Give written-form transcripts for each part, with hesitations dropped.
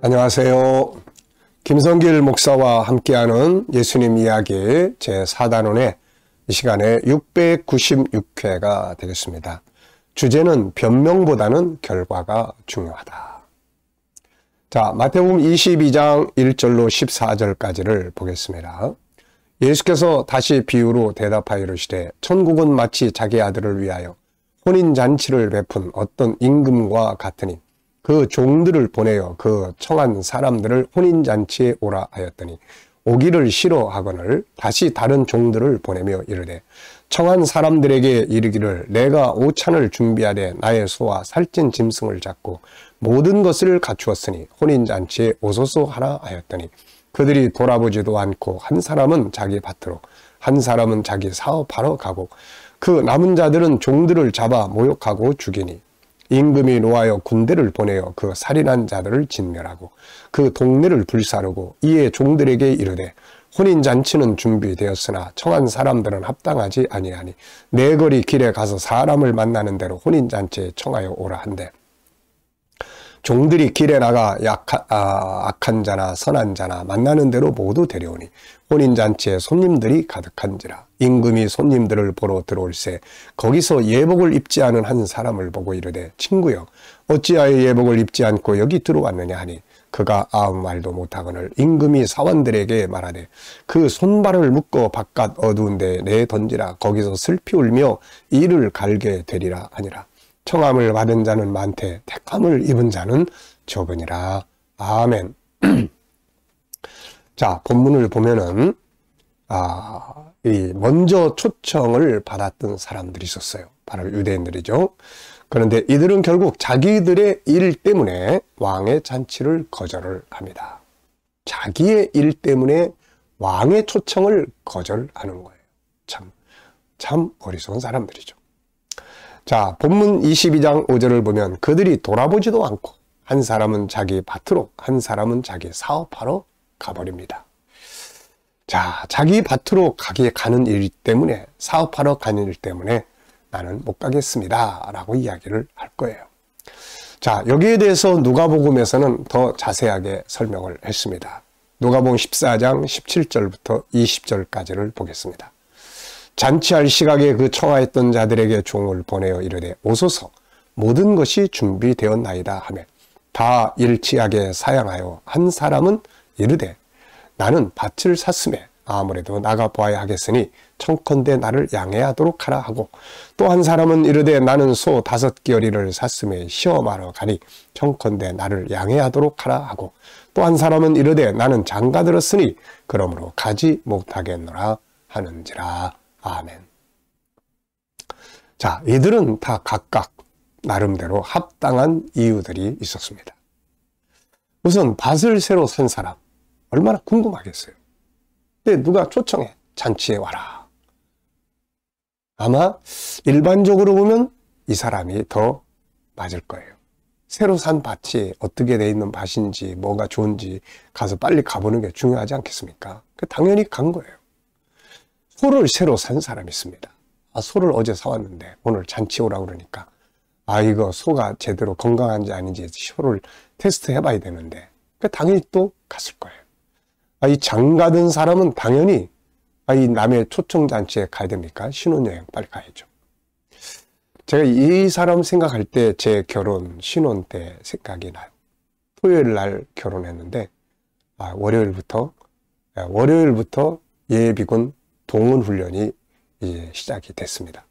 안녕하세요. 김성길 목사와 함께하는 예수님 이야기 제4단원의 이 시간에 696회가 되겠습니다. 주제는 변명보다는 결과가 중요하다. 자, 마태복음 22장 1절로 14절까지를 보겠습니다. 예수께서 다시 비유로 대답하여 이르시되 천국은 마치 자기 아들을 위하여 혼인잔치를 베푼 어떤 임금과 같으니 그 종들을 보내어 그 청한 사람들을 혼인잔치에 오라 하였더니 오기를 싫어하거늘 다시 다른 종들을 보내며 이르되 청한 사람들에게 이르기를 내가 오찬을 준비하되 나의 소와 살찐 짐승을 잡고 모든 것을 갖추었으니 혼인잔치에 오소서 하라 하였더니 그들이 돌아보지도 않고 한 사람은 자기 밭으로 한 사람은 자기 사업하러 가고 그 남은 자들은 종들을 잡아 모욕하고 죽이니 임금이 노하여 군대를 보내어 그 살인한 자들을 진멸하고 그 동네를 불사르고 이에 종들에게 이르되 혼인잔치는 준비되었으나 청한 사람들은 합당하지 아니하니 네 거리 길에 가서 사람을 만나는 대로 혼인잔치에 청하여 오라 한대 종들이 길에 나가 악한 자나 선한 자나 만나는 대로 모두 데려오니 혼인잔치에 손님들이 가득한지라 임금이 손님들을 보러 들어올새 거기서 예복을 입지 않은 한 사람을 보고 이르되 친구여 어찌하여 예복을 입지 않고 여기 들어왔느냐 하니 그가 아무 말도 못하거늘 임금이 사원들에게 말하되 그 손발을 묶어 바깥 어두운 데에 내던지라 거기서 슬피 울며 이를 갈게 되리라 하니라. 청함을 받은 자는 많되 택함을 입은 자는 적으니라. 아멘. 자, 본문을 보면은 먼저 초청을 받았던 사람들이 있었어요. 바로 유대인들이죠. 그런데 이들은 결국 자기들의 일 때문에 왕의 잔치를 거절을 합니다. 자기의 일 때문에 왕의 초청을 거절하는 거예요. 참 어리석은 사람들이죠. 자, 본문 22장 5절을 보면 그들이 돌아보지도 않고 한 사람은 자기 밭으로 한 사람은 자기 사업하러 가버립니다. 자, 자기 밭으로 가는 일 때문에 사업하러 가는 일 때문에 나는 못 가겠습니다 라고 이야기를 할 거예요. 자, 여기에 대해서 누가복음에서는 더 자세하게 설명을 했습니다. 누가복음 14장 17절부터 20절까지를 보겠습니다. 잔치할 시각에 그 청하였던 자들에게 종을 보내어 이르되 오소서 모든 것이 준비되었나이다 하며 다 일치하게 사양하여 한 사람은 이르되 나는 밭을 샀음에 아무래도 나가 보아야 하겠으니 청컨대 나를 양해하도록 하라 하고 또 한 사람은 이르되 나는 소 5겨리를 샀음에 시험하러 가니 청컨대 나를 양해하도록 하라 하고 또 한 사람은 이르되 나는 장가 들었으니 그러므로 가지 못하겠노라 하는지라. 아멘. 자, 이들은 다 각각 나름대로 합당한 이유들이 있었습니다. 우선 밭을 새로 산 사람 얼마나 궁금하겠어요. 근데 누가 초청해 잔치에 와라. 아마 일반적으로 보면 이 사람이 더 맞을 거예요. 새로 산 밭이 어떻게 돼 있는 밭인지 뭐가 좋은지 가서 빨리 가보는 게 중요하지 않겠습니까? 당연히 간 거예요. 소를 새로 산 사람이 있습니다. 소를 어제 사왔는데 오늘 잔치 오라고 그러니까 이거 소가 제대로 건강한지 아닌지 소를 테스트 해봐야 되는데 당연히 또 갔을 거예요. 이 장가든 사람은 당연히 이 남의 초청잔치에 가야 됩니까? 신혼여행 빨리 가야죠. 제가 이 사람 생각할 때 제 결혼 신혼 때 생각이 나요. 토요일 날 결혼했는데 월요일부터 예비군 동원훈련이 이제 시작이 됐습니다.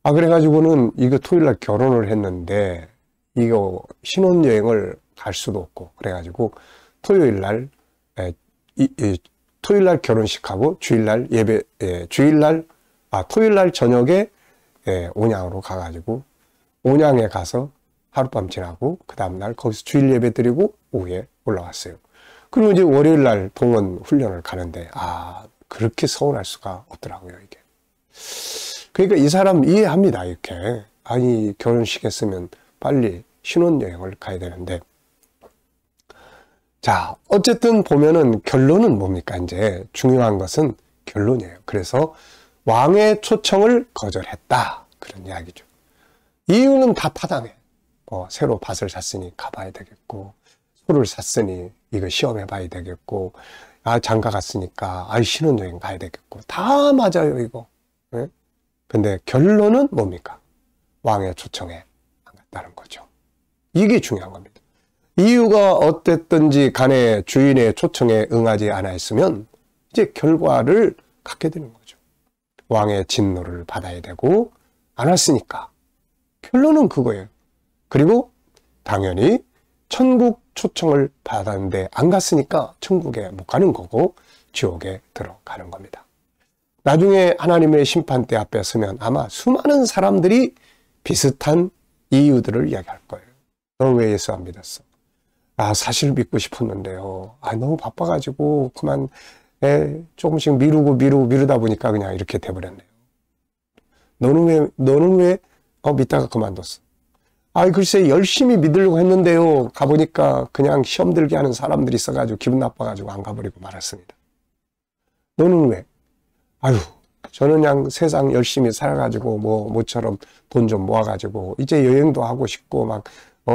그래가지고는 이거 토요일날 결혼을 했는데 이거 신혼여행을 갈 수도 없고 그래가지고 토요일날 결혼식하고 토요일날 저녁에 온양으로 가가지고 온양에 가서 하룻밤 지나고 그 다음날 거기서 주일 예배 드리고 오후에 올라왔어요. 그리고 이제 월요일날 동원 훈련을 가는데 그렇게 서운할 수가 없더라고요, 이게. 그러니까 이 사람 이해합니다, 이렇게. 결혼식 했으면 빨리 신혼여행을 가야 되는데. 자, 어쨌든 보면은 결론은 뭡니까? 이제 중요한 것은 결론이에요. 그래서 왕의 초청을 거절했다. 그런 이야기죠. 이유는 다 타당해. 새로 밭을 샀으니 가봐야 되겠고, 소를 샀으니 이거 시험해 봐야 되겠고, 장가 갔으니까 신혼여행 가야 되겠고, 다 맞아요 이거. 예? 근데 결론은 뭡니까? 왕의 초청에 안 갔다는 거죠. 이게 중요한 겁니다. 이유가 어땠든지 간에 주인의 초청에 응하지 않았으면 이제 결과를 갖게 되는 거죠. 왕의 진노를 받아야 되고, 안 왔으니까 결론은 그거예요. 그리고 당연히 천국 초청을 받았는데 안 갔으니까 천국에 못 가는 거고 지옥에 들어가는 겁니다. 나중에 하나님의 심판대 앞에 서면 아마 수많은 사람들이 비슷한 이유들을 이야기할 거예요. 너 왜 예수 안 믿었어? 사실 믿고 싶었는데요. 너무 바빠가지고 그만 조금씩 미루다 보니까 그냥 이렇게 돼버렸네요. 너는 왜 믿다가 그만뒀어? 글쎄 열심히 믿으려고 했는데요. 가보니까 그냥 시험 들게 하는 사람들이 있어가지고 기분 나빠가지고 안 가버리고 말았습니다. 너는 왜? 저는 그냥 세상 열심히 살아가지고 모처럼 돈 좀 모아가지고 이제 여행도 하고 싶고 막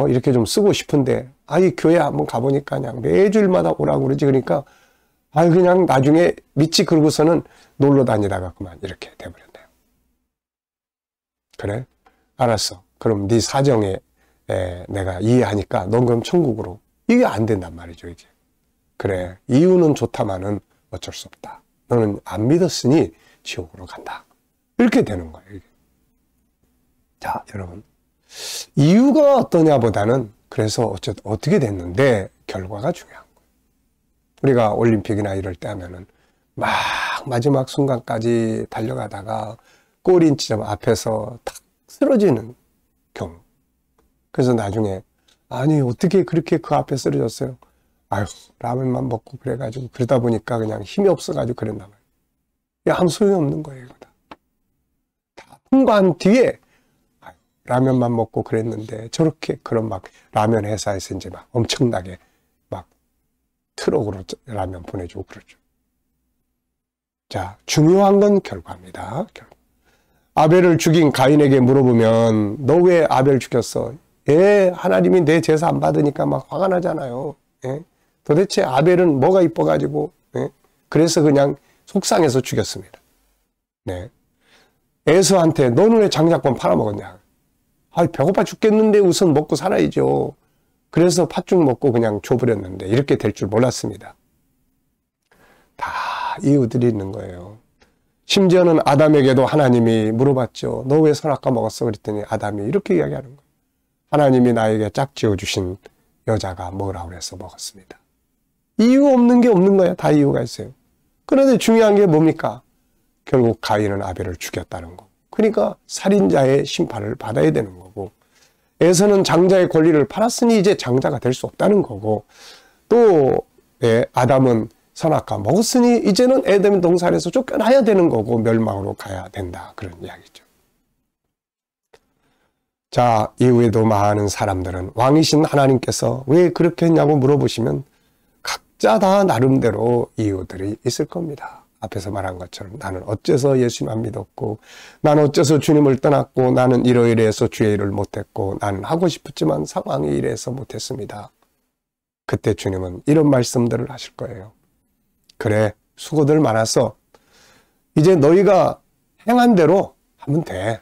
이렇게 좀 쓰고 싶은데 교회 한번 가보니까 그냥 매주일마다 오라고 그러지. 그러니까 그냥 나중에 믿지 그러고서는 놀러 다니다가 그만 이렇게 돼버렸네요. 그래? 알았어. 그럼 네 사정에 내가 이해하니까 넌 그럼 천국으로. 이게 안 된단 말이죠 이게. 그래, 이유는 좋다마는 어쩔 수 없다. 너는 안 믿었으니 지옥으로 간다. 이렇게 되는 거예요 이게. 자, 여러분, 이유가 어떠냐보다는 그래서 어떻게 됐는데 결과가 중요한 거예요. 우리가 올림픽이나 이럴 때 하면은 막 마지막 순간까지 달려가다가 골인지점 앞에서 탁 쓰러지는 경우. 그래서 나중에 어떻게 그렇게 그 앞에 쓰러졌어요? 라면만 먹고 그래가지고 그러다 보니까 그냥 힘이 없어가지고 그랬나 봐요. 아무 소용이 없는 거예요 이거 다 통과한 뒤에 라면만 먹고 그랬는데 저렇게 그런 막 라면 회사에서 이제 막 엄청나게 막 트럭으로 라면 보내주고 그러죠. 자, 중요한 건 결과입니다. 아벨을 죽인 가인에게 물어보면 너 왜 아벨 죽였어? 하나님이 내 제사 안 받으니까 막 화가 나잖아요. 도대체 아벨은 뭐가 이뻐가지고 그래서 그냥 속상해서 죽였습니다. 네. 에서한테 너는 왜 장작권 팔아먹었냐? 배고파 죽겠는데 우선 먹고 살아야죠. 그래서 팥죽 먹고 그냥 줘버렸는데 이렇게 될 줄 몰랐습니다. 다 이유들이 있는 거예요. 심지어는 아담에게도 하나님이 물어봤죠. 너 왜 선악과 먹었어? 그랬더니 아담이 이렇게 이야기하는 거예요. 하나님이 나에게 짝지어 주신 여자가 뭐라고 해서 먹었습니다. 이유 없는 게 없는 거야. 다 이유가 있어요. 그런데 중요한 게 뭡니까? 결국 가인은 아벨을 죽였다는 거. 그러니까 살인자의 심판을 받아야 되는 거고, 에서는 장자의 권리를 팔았으니 이제 장자가 될 수 없다는 거고, 또 아담은 선악과 먹었으니 이제는 에덴 동산에서 쫓겨나야 되는 거고 멸망으로 가야 된다. 그런 이야기죠. 자, 이후에도 많은 사람들은 왕이신 하나님께서 왜 그렇게 했냐고 물어보시면 각자 다 나름대로 이유들이 있을 겁니다. 앞에서 말한 것처럼 나는 어째서 예수님 안 믿었고, 나는 어째서 주님을 떠났고, 나는 이러이러해서 주의 일을 못했고, 나는 하고 싶었지만 상황이 이래서 못했습니다. 그때 주님은 이런 말씀들을 하실 거예요. 그래, 수고들 많았어. 이제 너희가 행한 대로 하면 돼.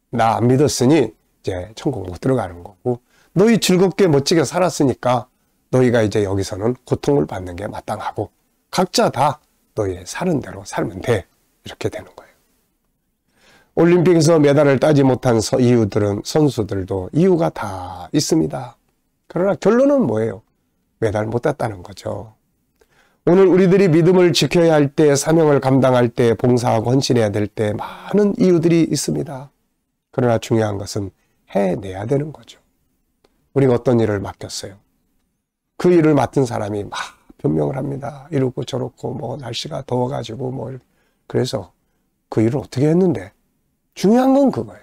나 안 믿었으니 이제 천국 못 들어가는 거고, 너희 즐겁게 멋지게 살았으니까 너희가 이제 여기서는 고통을 받는 게 마땅하고, 각자 다 너희의 사는 대로 살면 돼. 이렇게 되는 거예요. 올림픽에서 메달을 따지 못한 선수들도 이유가 다 있습니다. 그러나 결론은 뭐예요? 메달 못 땄다는 거죠. 오늘 우리들이 믿음을 지켜야 할 때, 사명을 감당할 때, 봉사하고 헌신해야 될 때 많은 이유들이 있습니다. 그러나 중요한 것은 해내야 되는 거죠. 우리가 어떤 일을 맡겼어요? 그 일을 맡은 사람이 막 변명을 합니다. 이러고 저렇고 날씨가 더워가지고 그래서 그 일을 어떻게 했는데, 중요한 건 그거예요.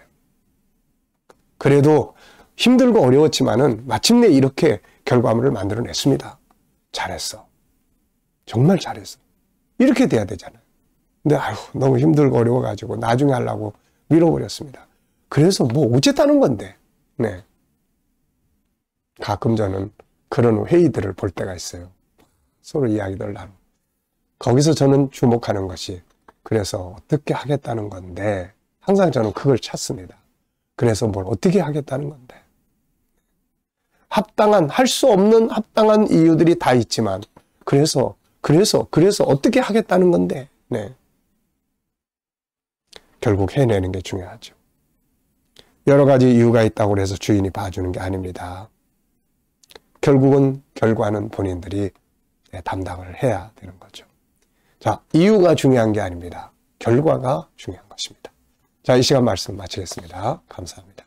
그래도 힘들고 어려웠지만은 마침내 이렇게 결과물을 만들어냈습니다. 잘했어. 정말 잘했어. 이렇게 돼야 되잖아요. 근데 너무 힘들고 어려워가지고 나중에 하려고 밀어버렸습니다. 그래서 어쨌다는 건데. 네. 가끔 저는 그런 회의들을 볼 때가 있어요. 서로 이야기들 나누고. 거기서 저는 주목하는 것이 그래서 어떻게 하겠다는 건데 항상 저는 그걸 찾습니다. 그래서 뭘 어떻게 하겠다는 건데. 할 수 없는 합당한 이유들이 다 있지만 그래서 어떻게 하겠다는 건데. 네. 결국 해내는 게 중요하죠. 여러 가지 이유가 있다고 해서 주인이 봐주는 게 아닙니다. 결국은 결과는 본인들이 담당을 해야 되는 거죠. 자, 이유가 중요한 게 아닙니다. 결과가 중요한 것입니다. 자, 이 시간 말씀 마치겠습니다. 감사합니다.